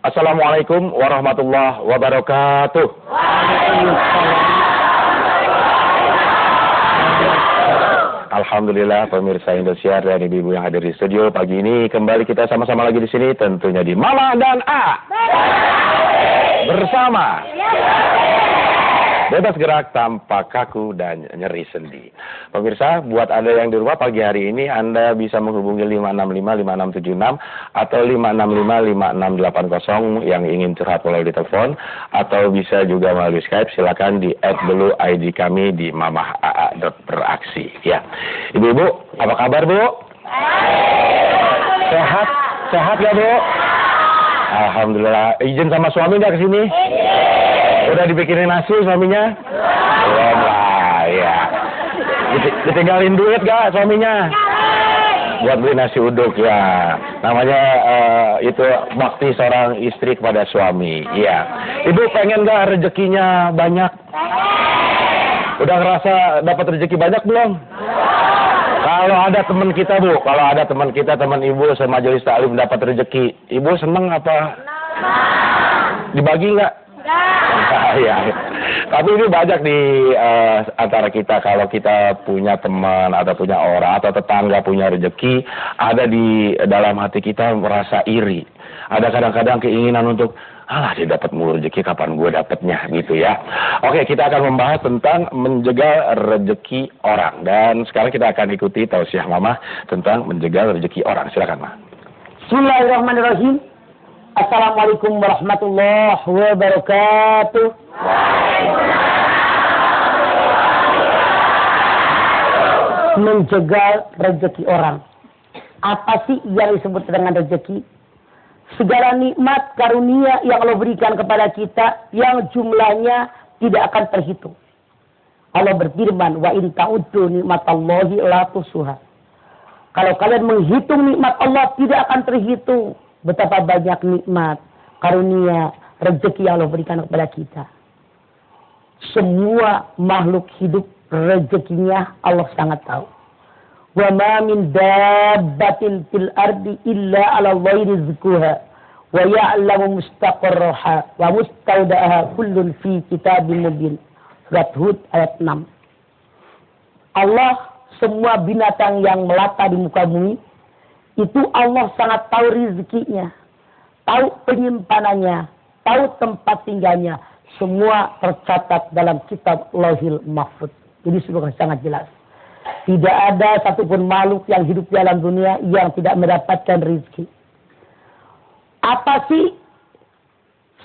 Assalamualaikum warahmatullahi wabarakatuh. Alhamdulillah pemirsa Indosiar dan ibu-ibu yang hadir di studio pagi ini, kembali kita sama-sama lagi di sini, tentunya di Mama dan A bersama bebas gerak tanpa kaku dan nyeri sendi. Pemirsa, buat Anda yang di rumah pagi hari ini, Anda bisa menghubungi 565-5676 atau 565-5680 yang ingin curhat melalui telepon, atau bisa juga melalui Skype. Silakan di @blue_id kami di Mamah AA beraksi. Ya, ibu-ibu, apa kabar Bu? Sehat? Sehat ya Bu? Alhamdulillah. Izin sama suami nggak ke sini? Udah dibikinin nasi suaminya? Belum lah, ya. Ditinggalin duit gak suaminya? Buat beli nasi uduk ya. Namanya itu bakti seorang istri kepada suami. Iya. Ibu pengen gak rezekinya banyak? Udah ngerasa dapat rezeki banyak belum? Kalau ada teman kita Bu, kalau ada teman kita, teman ibu semajelis taklim dapat rezeki, ibu seneng apa? Dibagi nggak? Ya. Tapi ini banyak di antara kita, kalau kita punya teman atau punya orang atau tetangga punya rezeki, ada di dalam hati kita merasa iri. Ada kadang-kadang keinginan untuk, alah dia dapat mulu rezeki, kapan gue dapatnya gitu ya. Oke, kita akan membahas tentang menjegal rezeki orang. Dan sekarang kita akan ikuti tausiah Mama tentang menjegal rezeki orang. Silakan Ma. Bismillahirrahmanirrahim. Assalamualaikum warahmatullahi wabarakatuh. Menjegal rezeki orang. Apa sih yang disebut dengan rezeki? Segala nikmat karunia yang Allah berikan kepada kita yang jumlahnya tidak akan terhitung. Allah berfirman, wa in ta'uddu nikmatallahi la tuhsuha. Kalau kalian menghitung nikmat Allah tidak akan terhitung. Betapa banyak nikmat, karunia, rezeki yang Allah berikan kepada kita. Semua makhluk hidup rezekinya Allah sangat tahu. Wa ma min dabbatin fil ardi illa 'ala Allahi rizquha wa ya'lamu mustaqarraha wa mustawda'aha kullun fi kitabim mubin. Surat Hud ayat 6. Allah, semua binatang yang melata di muka bumi itu Allah sangat tahu rezekinya, tahu penyimpanannya, tahu tempat tinggalnya. Semua tercatat dalam kitab Lauhil Mahfuz. Jadi sudah sangat jelas. Tidak ada satupun makhluk yang hidup di alam dunia yang tidak mendapatkan rezeki. Apa sih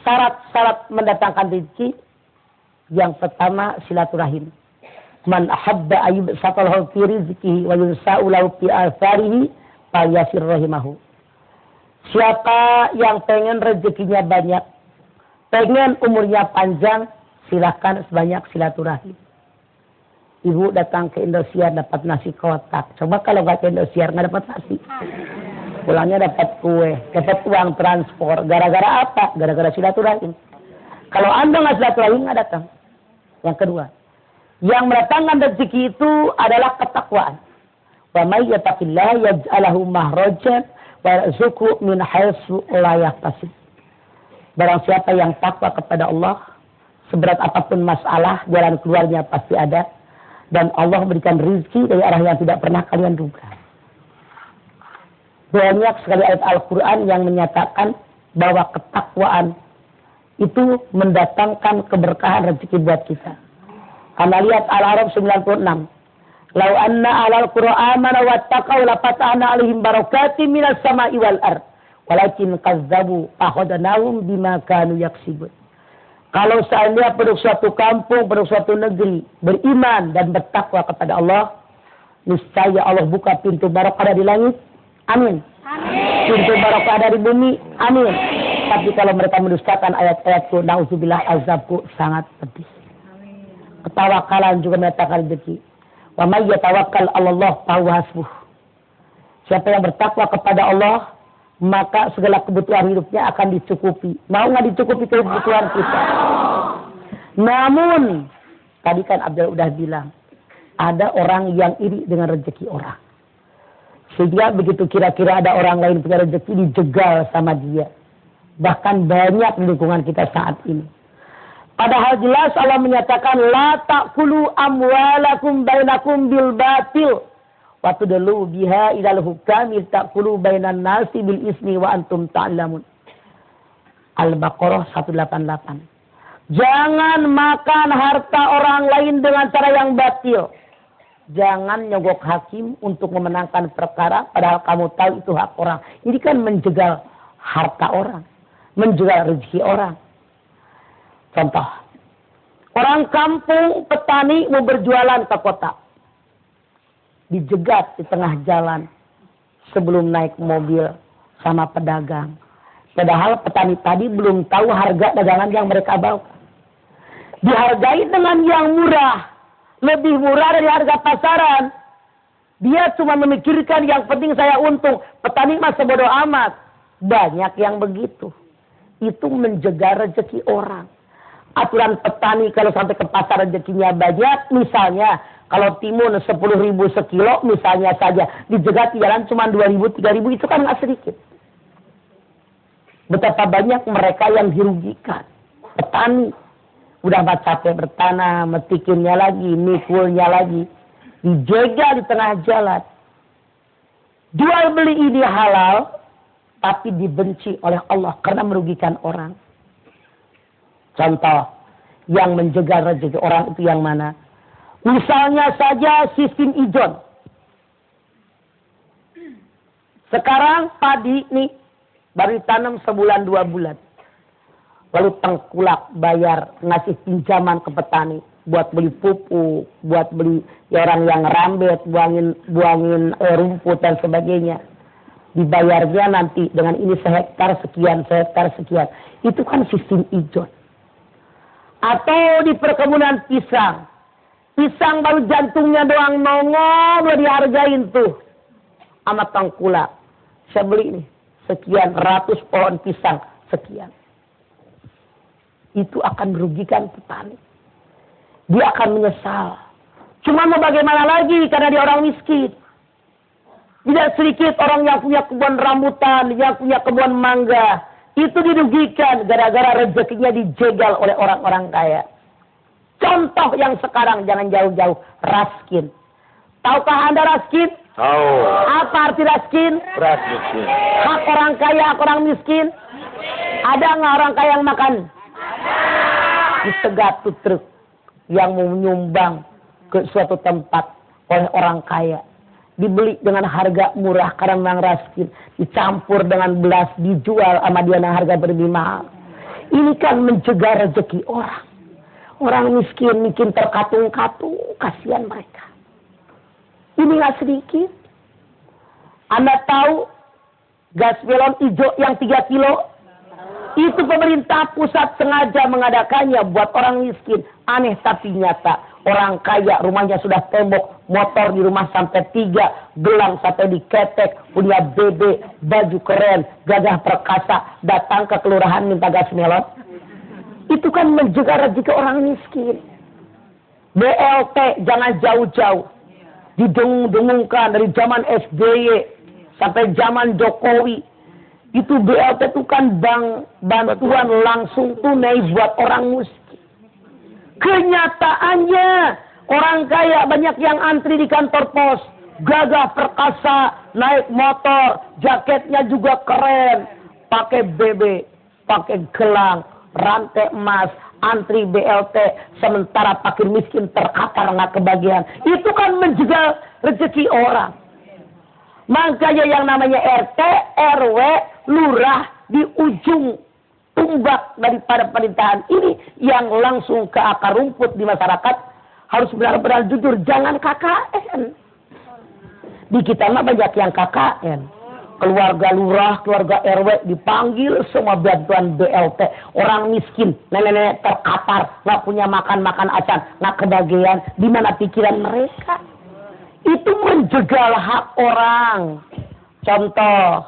syarat-syarat mendatangkan rezeki? Yang pertama, silaturahim. Man ahabba ayyub satalahu fi rizkihi wa yunsa'u lahu fi atharihi falyasir rahimahu. Siapa yang pengen rezekinya banyak, pengen umurnya panjang, silahkan sebanyak silaturahim. Ibu datang ke Indosiar dapat nasi kotak. Coba kalau nggak ke Indosiar nggak dapat nasi. Pulangnya dapat kue, dapat uang transport. Gara-gara apa? Gara-gara silaturahim. Kalau Anda nggak silaturahim nggak datang. Yang kedua, yang mendatangkan rezeki itu adalah ketakwaan. Wa may yattaqillaha yaj'al lahu makhrajan wa yarzuqhu min haitsu la yahtasib. Barang siapa yang takwa kepada Allah, Seberat apapun masalah, jalan keluarnya pasti ada. Dan Allah memberikan rezeki dari arah yang tidak pernah kalian duga. Banyak sekali ayat Al-Quran yang menyatakan bahwa ketakwaan itu mendatangkan keberkahan rezeki buat kita. Anda lihat Al-Araf 96. Lau anna alal Qur'an amanu wattaqau lafatahna alaihim barakatim minas sama'i wal ard. Walakin kazzabu akhadnahum bima kanu yaksibun. Kalau seandainya penduduk suatu kampung, penduduk suatu negeri beriman dan bertakwa kepada Allah, niscaya Allah buka pintu barokah dari langit. Amin. Amin. Pintu barokah dari bumi. Amin. Tapi kalau mereka mendustakan ayat-ayatku, nauzubillah azabku sangat pedih. Ketawakalan juga menyatakan rezeki. Wa may yatawakkal 'alallah fahuwa hasbuh. Siapa yang bertakwa kepada Allah, maka segala kebutuhan hidupnya akan dicukupi. Mau nggak dicukupi kebutuhan kita? Namun, tadi kan Abdul udah bilang, ada orang yang iri dengan rezeki orang. Sehingga begitu kira-kira ada orang lain punya rezeki, dijegal sama dia. Bahkan banyak di lingkungan kita saat ini. Padahal jelas Allah menyatakan, la ta'kulu amwalakum bainakum bil batil. Waktu dulu biha ilal hukami ta'kulu bainan nasi bil ismi wa antum ta'lamun. Al-Baqarah 188. Jangan makan harta orang lain dengan cara yang batil. Jangan nyogok hakim untuk memenangkan perkara padahal kamu tahu itu hak orang. Ini kan menjegal harta orang, menjegal rezeki orang. Contoh, orang kampung petani mau berjualan ke kota. Dijegat di tengah jalan sebelum naik mobil sama pedagang. Padahal petani tadi belum tahu harga dagangan yang mereka bawa. Dihargai dengan yang murah, lebih murah dari harga pasaran. Dia cuma memikirkan yang penting saya untung. Petani mah sebodoh amat. Banyak yang begitu. Itu menjegal rezeki orang. Aturan petani kalau sampai ke pasar rezekinya banyak, misalnya kalau timun 10.000 sekilo misalnya saja, dijegat di jalan cuma 2.000, 3.000, itu kan nggak sedikit. Betapa banyak mereka yang dirugikan. Petani udah capek bertanam, metikinnya lagi, mikulnya lagi, dijegal di tengah jalan. Jual beli ini halal, tapi dibenci oleh Allah karena merugikan orang. Contoh, yang menjegal rezeki orang itu yang mana? Misalnya saja sistem ijon. Sekarang padi nih baru ditanam sebulan 2 bulan. Lalu tengkulak bayar ngasih pinjaman ke petani buat beli pupuk, buat beli ya orang yang rambet, buangin rumput dan sebagainya. Dibayarnya nanti dengan ini sehektar sekian, sehektar sekian. Itu kan sistem ijon. Atau di perkebunan pisang. Pisang baru jantungnya doang nongol, udah dihargain tuh sama tengkulak. Saya beli nih sekian ratus pohon pisang sekian. Itu akan merugikan petani. Dia akan menyesal. Cuma mau bagaimana lagi karena dia orang miskin. Tidak sedikit orang yang punya kebun rambutan, yang punya kebun mangga. Itu dirugikan gara-gara rezekinya dijegal oleh orang-orang kaya. Contoh yang sekarang jangan jauh-jauh, raskin. Tahukah Anda raskin? Tahu. Apa arti raskin? Raskin. Hak orang kaya, hak orang miskin. Ada nggak orang kaya yang makan? Disegat tuh truk yang mau menyumbang ke suatu tempat oleh orang kaya. Dibeli dengan harga murah karena memang raskin. Dicampur dengan belas, dijual sama dia dengan harga lebih mahal. Ini kan mencegah rezeki orang. Orang miskin mungkin terkatung-katung, kasihan mereka. Ini nggak sedikit. Anda tahu gas melon hijau yang 3 kilo? Itu pemerintah pusat sengaja mengadakannya buat orang miskin. Aneh tapi nyata. Orang kaya rumahnya sudah tembok, motor di rumah sampai 3, gelang sampai diketek, punya BB, baju keren, gagah perkasa, datang ke kelurahan minta gas melon. Itu kan menjaga rezeki orang miskin. BLT jangan jauh-jauh. Didengung-dengungkan dari zaman SBY sampai zaman Jokowi. Itu BLT itu kan bantuan langsung tunai buat orang miskin. Kenyataannya orang kaya banyak yang antri di kantor pos, gagah perkasa, naik motor, jaketnya juga keren, pakai BB, pakai gelang, rantai emas, antri BLT, sementara fakir miskin terkapar nggak kebagian. Itu kan menjegal rezeki orang. Makanya yang namanya RT, RW, lurah di ujung tumbak daripada pemerintahan ini yang langsung ke akar rumput di masyarakat harus benar-benar jujur, jangan KKN. Di kita mah banyak yang KKN. Keluarga lurah, keluarga RW dipanggil semua bantuan BLT. Orang miskin, nenek-nenek terkapar, nggak punya makan acan, nggak kebagian. Di mana pikiran mereka? Itu menjegal hak orang. Contoh,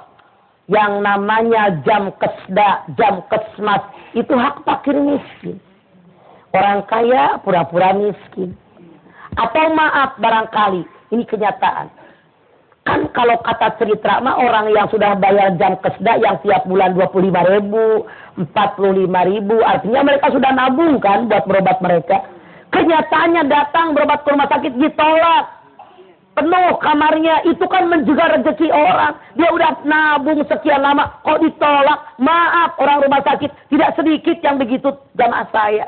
yang namanya jam kesda, jam kesmas, itu hak fakir miskin. Orang kaya pura-pura miskin. Atau maaf barangkali, ini kenyataan. Kan kalau kata cerita mah orang yang sudah bayar jam kesda yang tiap bulan 25.000, 45.000, artinya mereka sudah nabung kan buat berobat mereka. Kenyataannya datang berobat ke rumah sakit ditolak. Penuh kamarnya, itu kan menjaga rezeki orang. Dia udah nabung sekian lama, kok ditolak? Maaf, orang rumah sakit tidak sedikit yang begitu jamaah saya.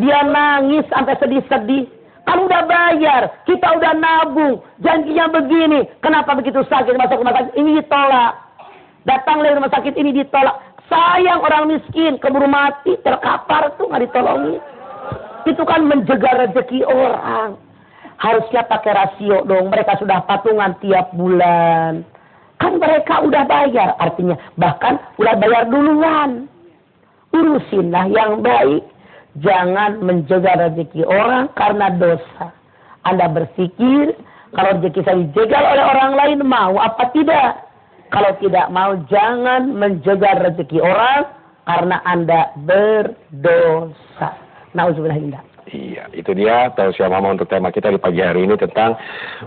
Dia nangis sampai sedih-sedih. Kan udah bayar, kita udah nabung, janjinya begini. Kenapa begitu sakit masuk rumah sakit ini ditolak? Datang dari rumah sakit ini ditolak. Sayang orang miskin, keburu mati, terkapar tuh nggak ditolongi. Itu kan menjaga rezeki orang. Harusnya pakai rasio dong. Mereka sudah patungan tiap bulan. Kan mereka udah bayar, artinya bahkan udah bayar duluan. Urusinlah yang baik. Jangan menjaga rezeki orang karena dosa. Anda berpikir kalau rezeki saya dijegal oleh orang lain mau apa tidak? Kalau tidak mau jangan menjaga rezeki orang karena Anda berdosa. Nauzubillah. Iya, itu dia tausiah mama untuk tema kita di pagi hari ini tentang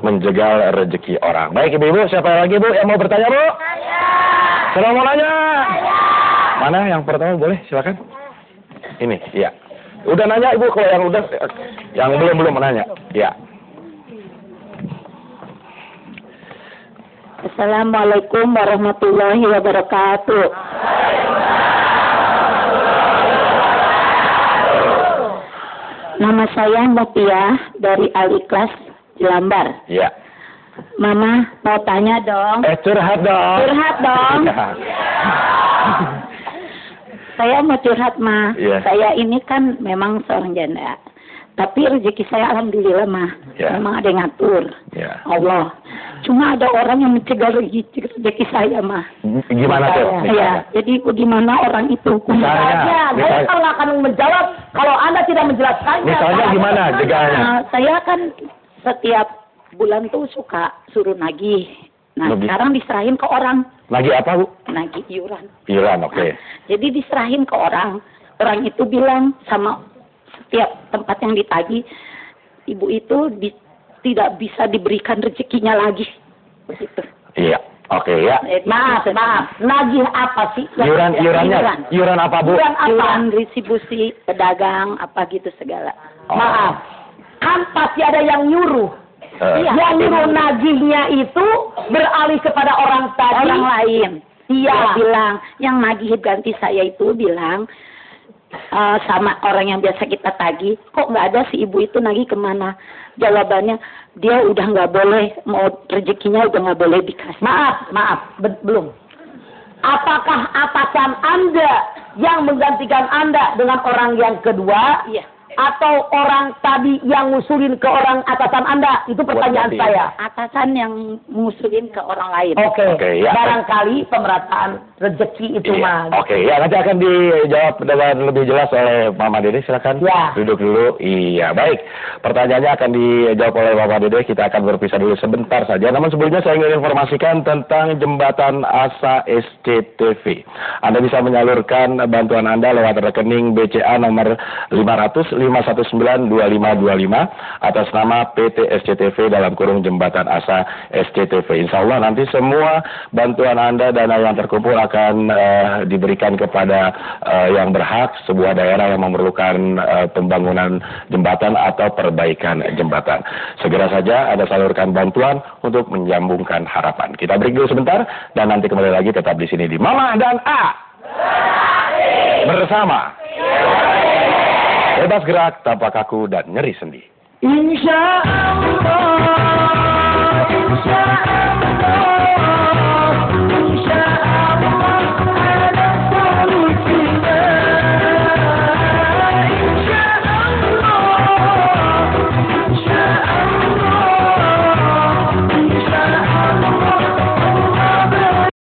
menjegal rezeki orang. Baik ibu-ibu, siapa lagi bu yang mau bertanya bu? Saya. Siapa mau nanya? Saya. Mana yang pertama boleh silakan. Ini, iya. Udah nanya ibu, kalau yang udah, yang belum menanya. Ya. Assalamualaikum warahmatullahi wabarakatuh. Nama saya Mutia dari Al-Ikhlas Jelambar. Iya. Mama mau tanya dong. Curhat dong. Curhat dong. Saya mau curhat, Ma. Yeah. Saya ini kan memang seorang janda. Tapi rezeki saya alhamdulillah, Ma. Yeah. Memang ada yang ngatur. Yeah. Allah. Cuma ada orang yang mencegah rezeki saya, Ma. Gimana tuh? Ya, jadi bagaimana orang itu? Misalnya. Saya kalau akan menjawab, kalau Anda tidak menjelaskannya. Misalnya gimana jegalnya? Saya kan setiap bulan tuh suka suruh nagih. Nah, sekarang diserahin ke orang. Nagih apa, Bu? Nagih iuran. Iuran, oke. Nah, jadi diserahin ke orang. Orang itu bilang sama setiap tempat yang ditagih, ibu itu tidak bisa diberikan rezekinya lagi. Begitu. Iya, oke ya. Maaf. Nagih apa sih? Iurannya. Iuran apa, Bu? Iuran distribusi pedagang apa gitu segala. Oh. Maaf. Kan pasti ada yang nyuruh. Yang nyuruh nagihnya itu beralih kepada orang tadi. Orang lain. Iya. Dia bilang, yang nagih ganti saya itu bilang, sama orang yang biasa kita tagih, kok nggak ada si ibu itu nagih kemana? Jawabannya, dia udah nggak boleh, mau rezekinya udah nggak boleh dikasih. Maaf, belum. Apakah atasan Anda yang menggantikan Anda dengan orang yang kedua? Iya. Atau orang tadi yang ngusulin ke orang atasan Anda? Itu pertanyaan saya. Atasan yang ngusulin ke orang lain. Oke. Ya. Barangkali pemerataan rezeki itu mah. Oke, ya nanti akan dijawab dengan lebih jelas oleh Mama Dede. Silakan duduk dulu. Iya, baik. Pertanyaannya akan dijawab oleh Mama Dede. Kita akan berpisah dulu sebentar saja. Namun sebelumnya saya ingin informasikan tentang Jembatan Asa SCTV. Anda bisa menyalurkan bantuan Anda lewat rekening BCA nomor 500 5192525 atas nama PT SCTV dalam kurung Jembatan Asa SCTV. Insya Allah nanti semua bantuan Anda, dana yang terkumpul akan diberikan kepada yang berhak, sebuah daerah yang memerlukan pembangunan jembatan atau perbaikan jembatan. Segera saja Anda salurkan bantuan untuk menyambungkan harapan. Kita break dulu sebentar dan nanti kembali lagi tetap di sini di Mama dan A. Bersama. Bebas gerak tanpa kaku dan nyeri sendi. Insya Allah, insya Allah, insya Allah.